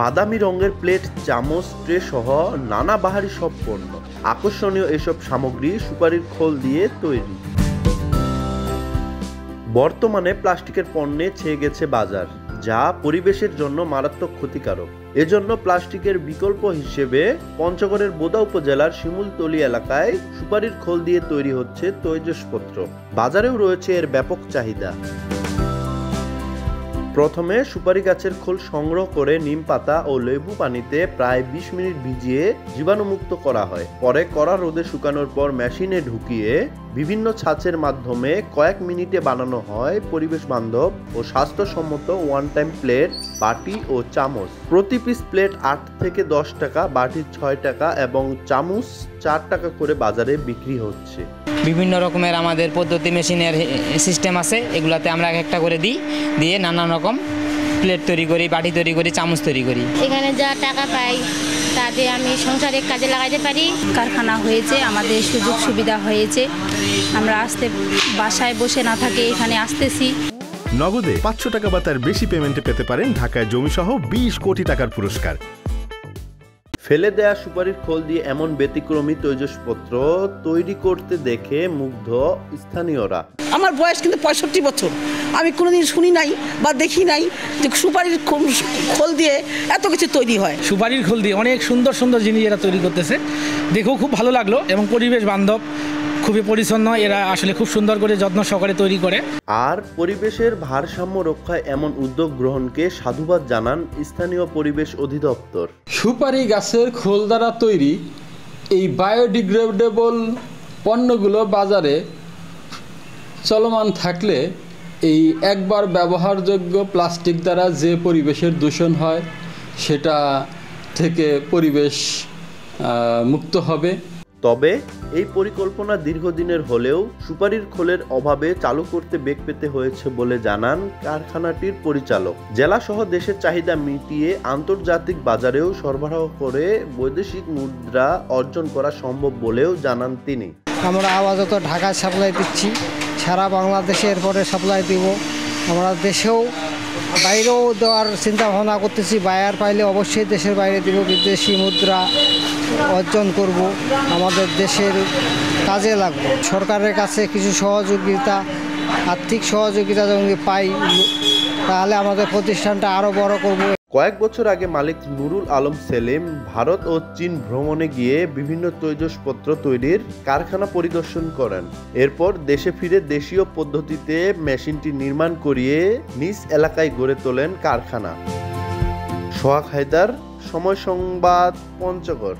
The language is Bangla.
বাদামি রঙের প্লেট, চামচ, ট্রে সহ নানা বাহারি সব পণ্য। আকর্ষণীয় এসব সামগ্রী সুপারির খোল দিয়ে তৈরি। বর্তমানে প্লাস্টিকের পণ্যে ছেয়ে গেছে বাজার, যা পরিবেশের জন্য মারাত্মক ক্ষতিকারক। এজন্য প্লাস্টিকের বিকল্প হিসেবে পঞ্চগড়ের বোদা উপজেলার শিমুলতলী এলাকায় সুপারির খোল দিয়ে তৈরি হচ্ছে তৈজসপত্র। বাজারেও রয়েছে এর ব্যাপক চাহিদা। প্রথমে সুপারি গাছের খোল সংগ্রহ করে নিম পাতা ও লেবু পানিতে প্রায় 20 মিনিট ভিজিয়ে জীবাণুমুক্ত করা হয়। পরে কড়া রোদে শুকানোর পর মেশিনে ঢুকিয়ে বিভিন্ন ছাঁচের মাধ্যমে কয়েক মিনিটে বানানো হয় পরিবেশ বান্ধব ও স্বাস্থ্যসম্মত ওয়ান টাইম প্লেট, বাটি ও চামচ। প্রতি পিস প্লেট 8 থেকে 10 টাকা, বাটি 6 টাকা এবং চামচ 4 টাকা করে বাজারে বিক্রি হচ্ছে। বিভিন্ন রকমের আমাদের পদ্ধতি মেশিনের সিস্টেম আছে, এগুলাতে আমরা একটা করে দিয়ে নানান রকম প্লেট তৈরি করি, বাটি তৈরি করি, চামচ তৈরি করি। এখানে যা টাকা পাই তাতে আমি সংসারে কাজে লাগাতে পারি। কারখানা হয়েছে, আমাদের সুযোগ সুবিধা হয়েছে, আমরা বাসায় বসে না থাকে এখানে আসতেছি। নগদে 500 টাকা বা তার বেশি পেমেন্টে পেতে পারেন ঢাকায় জমিসহ 20 কোটি টাকার পুরস্কার। ফেলে দেয়া সুপারির খোল দিয়ে এমন ব্যতিক্রমী তৈজসপত্র তৈরি করতে দেখে মুগ্ধ স্থানীয়রা। আমার বয়স কিন্তু 65 বছর, আমি কোনোদিন শুনি নাই বা দেখি নাই যে সুপারির খোল দিয়ে এত কিছু তৈরি হয়। সুপারির খোল দিয়ে অনেক সুন্দর সুন্দর জিনিস এরা তৈরি করতেছে, দেখেও খুব ভালো লাগলো এবং পরিবেশ বান্ধব, খুবই পরিচ্ছন্ন। এরা আসলে খুব সুন্দর করে যত্ন সহকারে তৈরি করে। আর পরিবেশের ভারসাম্য রক্ষায় এমন উদ্যোগ গ্রহণকে সাধুবাদ জানান স্থানীয় পরিবেশ অধিদপ্তর। সুপারি গাছের খোল দ্বারা তৈরি এই বায়োডিগ্রেডেবল পণ্যগুলো বাজারে চলমান থাকলে এই একবার ব্যবহারযোগ্য প্লাস্টিক দ্বারা যে পরিবেশের দূষণ হয় সেটা থেকে পরিবেশ মুক্ত হবে। তবে এই পরিকল্পনা দীর্ঘদিনের হলেও সুপারির খোলের অভাবে চালু করতে বেগ পেতে হয়েছে বলে জানান কারখানাটির পরিচালক। জেলা সহ দেশের চাহিদা মিটিয়ে আন্তর্জাতিক বাজারেও সরবরাহ করে বৈদেশিক মুদ্রা অর্জন করা সম্ভব বলেও জানান তিনি। আমরা আপাতত ঢাকায় সাপ্লাই দিচ্ছি, সারা বাংলাদেশে এরপরে সাপ্লাই দিব। আমরা দেশেও বাইরেও দেওয়ার চিন্তা ভাবনা করতেছি। বায়ার পাইলে অবশ্যই দেশের বাইরে দিব, বিদেশি মুদ্রা অর্জন করব, আমাদের দেশের কাজে লাগবে। সরকারের কাছে কিছু সহযোগিতা, আর্থিক সহযোগিতা যদি পাই তাহলে আমাদের প্রতিষ্ঠানটা আরও বড় করব। কয়েক বছর আগে মালিক নুরুল আলম সেলিম ভারত ও চীন ভ্রমণে গিয়ে বিভিন্ন তৈজসপত্র তৈরির কারখানা পরিদর্শন করেন। এরপর দেশে ফিরে দেশীয় পদ্ধতিতে মেশিনটি নির্মাণ করিয়ে নিজ এলাকায় গড়ে তোলেন কারখানা। সোহাগ হায়দার, সময় সংবাদ, পঞ্চগড়।